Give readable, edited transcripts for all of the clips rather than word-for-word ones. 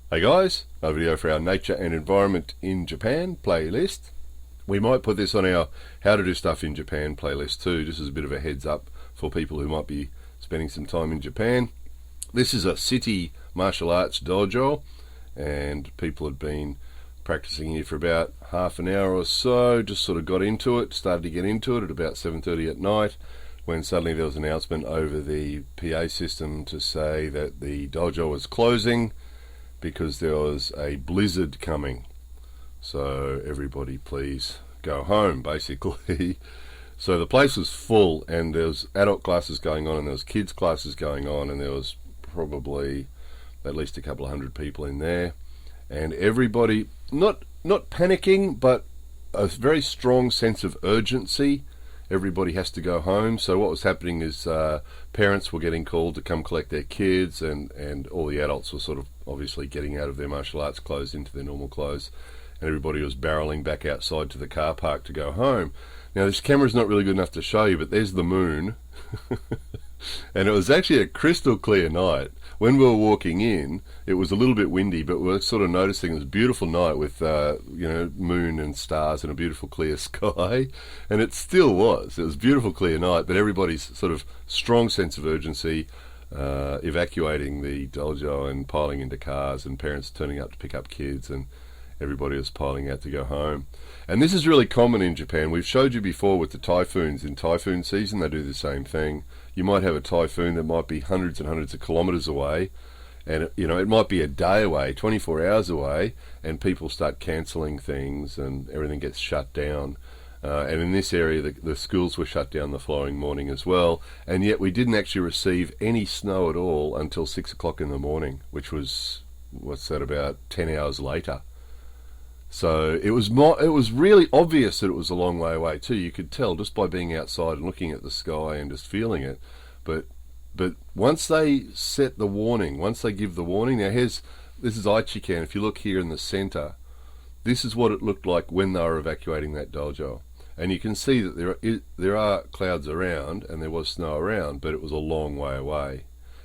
Hey guys, a video for our Nature and Environment in Japan playlist. We might put this on our How to Do Stuff in Japan playlist too. This is a bit of a heads up for people who might be spending some time in Japan. This is a city martial arts dojo, and people had been practicing here for about half an hour or so, just sort of got into it, started to get into it at about 7:30 at night, when suddenly there was an announcement over the PA system to say that the dojo was closing because there was a blizzard coming. So everybody please go home, basically. So the place was full, and there was adult classes going on and there was kids classes going on, and there was probably at least a couple of hundred people in there, and everybody not panicking, but a very strong sense of urgency. Everybody has to go home. So what was happening is parents were getting called to come collect their kids, and all the adults were sort of obviously getting out of their martial arts clothes into their normal clothes, and everybody was barreling back outside to the car park to go home. Now this camera's not really good enough to show you, but there's the moon. And it was actually a crystal clear night. When we were walking in, it was a little bit windy, but we were sort of noticing it was a beautiful night with moon and stars and a beautiful clear sky. And it still was. It was a beautiful clear night, but everybody's sort of strong sense of urgency, evacuating the dojo and piling into cars, and parents turning up to pick up kids, and everybody was piling out to go home. And this is really common in Japan. We've showed you before with the typhoons. In typhoon season, they do the same thing. You might have a typhoon that might be hundreds and hundreds of kilometers away, and it might be a day away, 24 hours away, and people start cancelling things and everything gets shut down. And in this area, the schools were shut down the following morning as well, and yet we didn't actually receive any snow at all until 6 o'clock in the morning, which was, what's that, about 10 hours later. So it was really obvious that it was a long way away too. You could tell just by being outside and looking at the sky and just feeling it. But once they set the warning, once they give the warning, now this is Aichiken. If you look here in the center, this is what it looked like when they were evacuating that dojo. And you can see that there are clouds around and there was snow around, but it was a long way away.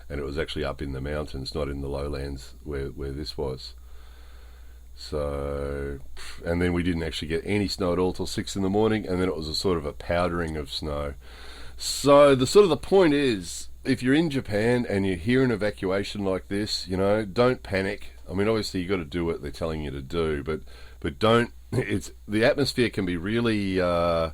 And it was actually up in the mountains, not in the lowlands where this was. So, and then we didn't actually get any snow at all till 6 in the morning, and then it was a sort of a powdering of snow. So the point is, if you're in Japan and you hear an evacuation like this, don't panic. I mean, obviously you got to do what they're telling you to do, but don't. The atmosphere can be really a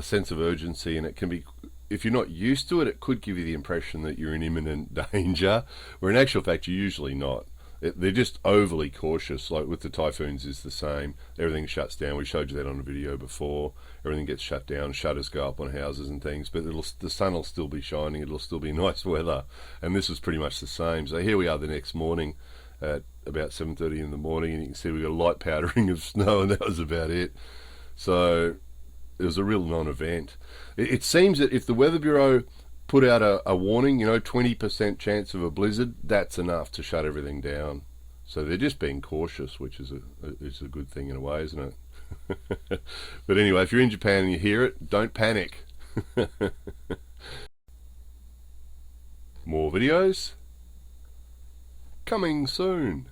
sense of urgency, and it can be, if you're not used to it, it could give you the impression that you're in imminent danger, where in actual fact you're usually not. They're just overly cautious. Like with the typhoons is the same. Everything shuts down. We showed you that on a video before. Everything gets shut down. Shutters go up on houses and things, but the sun will still be shining. It'll still be nice weather. And this was pretty much the same. So here we are the next morning at about 7:30 in the morning, and you can see we got a light powdering of snow, and that was about it. So it was a real non-event. It seems that if the Weather Bureau put out a warning, 20% chance of a blizzard, that's enough to shut everything down. So they're just being cautious, which is a good thing in a way, isn't it? But anyway, if you're in Japan and you hear it, don't panic. More videos coming soon.